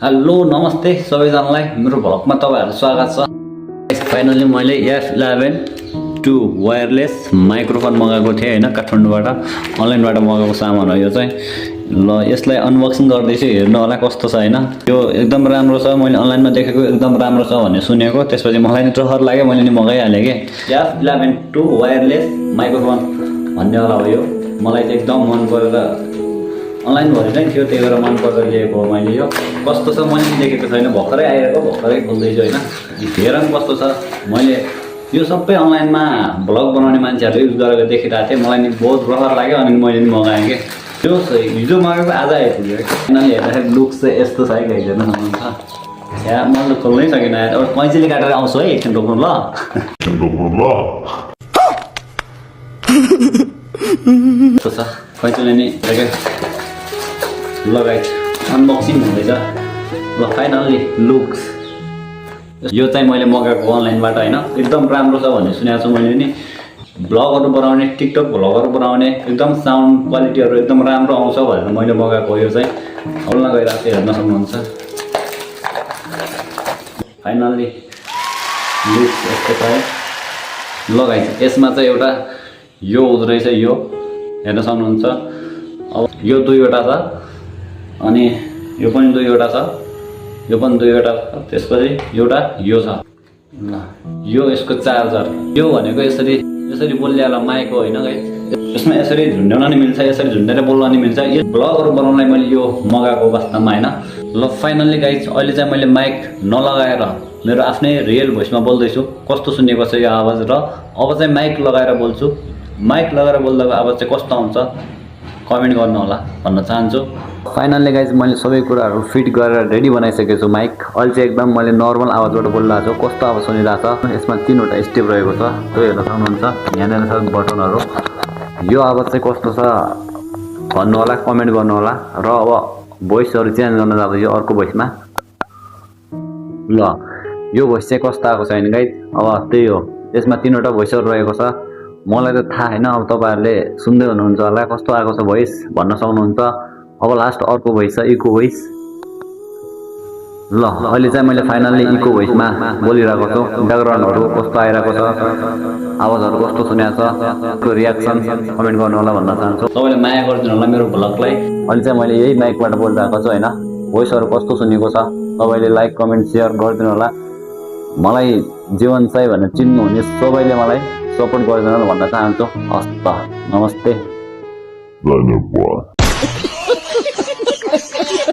Hello नमस्ते सबैजनालाई मेरो भ्लगमा तपाईहरुलाई स्वागत छ। फाइनली मैले F11 2 वायरलेस माइक्रोफोन मगाएको थिएँ हैन, काठमाडौँबाट अनलाइनबाट मगाएको सामान हो यो चाहिँ। ल यसलाई अनबक्सिङ गर्दैछु, हेर्नु होला कस्तो छ हैन। यो एकदम राम्रो छ, मैले अनलाइनमा देखेको एकदम राम्रो छ भन्ने सुनेको, त्यसपछि मलाई नि ट्रहर लाग्यो, मैले नि मगाइहाले के। F11 2 वायरलेस माइक्रोफोन भन्ने वाला हो यो। मलाई चाहिँ एकदम मन परेर अनलाइन भरि नै थियो, त्यही भएर मन परेर लिएको हो मैले यो। कस्तो छ मैले नि देखेको छैन, भर्खरै आएको, भर्खरै खोल्दैछु हैन। हेर कस्तो छ। मैले यो सबै अनलाइनमा भ्लग बनाउने मान्छेहरूले युज गरेको देखिरहेको थिएँ, मलाई नि बहुत रहर लाग्यो अनि मैले नि मगाएँ के। त्यो हिजो मगाएको आज आइपुग्यो। किनभने हेर्दाखेरि लुक्स चाहिँ यस्तो छ है, हेर्न सक्नुहुन्छ। यहाँ मैले खोल्नै सकिनँ, अब कैँचीले काटेर आउँछु है एकछिन रोक्नु ल। कस्तो छ कैँचीले नि लगाइछ, अनबक्सिङ हुँदैछ। ल फाइनल्ली लुक्स यो चाहिँ मैले मगाएको अनलाइनबाट हैन, एकदम राम्रो छ भन्ने सुनेको छु मैले नि। भ्लगहरु बनाउने, टिकटक भ्लगहरु बनाउने एकदम साउन्ड क्वालिटीहरु एकदम राम्रो आउँछ भनेर मैले मगाएको यो चाहिँ। खोल्न गइरहेको छु, हेर्न सक्नुहुन्छ। फाइनल्ली लुक्स यस्तो छ है। ल गाइस यसमा चाहिँ एउटा यो हुँदो रहेछ, यो हेर्न सक्नुहुन्छ। अब यो दुईवटा छ अनि यो पनि दुईवटा छ, यो पनि दुईवटा छ, त्यसपछि एउटा यो छ। ल यो यसको चार्जर, यो भनेको यसरी बोल्ने वाला माइक हो हैन गाइस। यसमा यसरी झुन्ड्याउन नि मिल्छ, यसरी झुन्डेर बोल्न नि मिल्छ। यो भ्लगहरु बनाउनलाई मैले यो मगाएको वास्तवमा हैन। ल फाइनल्ली गाइस अहिले चाहिँ मैले माइक नलगाएर मेरो आफ्नै रियल भोइसमा बोल्दैछु। कस्तो सुनेको छ यो आवाज, र अब चाहिँ माइक लगाएर बोल्छु। माइक लगाएर बोल्दाको आवाज चाहिँ कस्तो आउँछ कमेन्ट गर्नु होला भन्न चाहन्छु। फाइनल्ली गाइज मैले सबै कुराहरू फिट गरेर रेडी बनाइसकेको छु माइक। अहिले चाहिँ एकदम मैले नर्मल आवाजबाट बोलिरहेको छु। कस्तो आवाज सुनिरहेको छ, यसमा 3वटा स्टेप रहेको छ, त्यो हेर्न सक्नुहुन्छ। यहाँनिर छ बटनहरू। यो आवाज चाहिँ कस्तो छ भन्नु होला, कमेन्ट गर्नु होला। र अब भोइसहरू चेन्ज गर्न जाँदैछु अर्को भोइसमा। ल यो भोइस चाहिँ कस्तो आएको छ हैन गाइज। अब त्यही हो, यसमा 3वटा भोइसहरू रहेको छ। मलाई त थाहा हैन, अब तपाईहरुले सुन्दै हुनुहुन्छ होला कस्तो आएको छ भोइस भन्न सक्नुहुन्छ। अब लास्ट अर्को भोइस छ इको भोइस। ल अहिले चाहिँ मैले फाइनल्ली इको भोइसमा बोलिरहेको छु। ब्याकग्राउन्डहरु कस्तो आइरहेको छ, आवाजहरु कस्तो सुनेको छ, को रियाक्सन कमेन्ट गर्नु होला भन्न चाहन्छु। तपाईले माया गरिदिनु होला मेरो भ्लगलाई। अहिले चाहिँ मैले यही माइकबाट बोलिरहेको छु हैन। भोइसहरु कस्तो सुनेको छ तपाईले लाइक कमेन्ट शेयर गरिदिनु होला। मलाई जीवन साई भनेर चिन्नु हुने सबैले मलाई सपोर्ट गरिदिनु होला भन्न चाहन्छु। हस् त नमस्ते।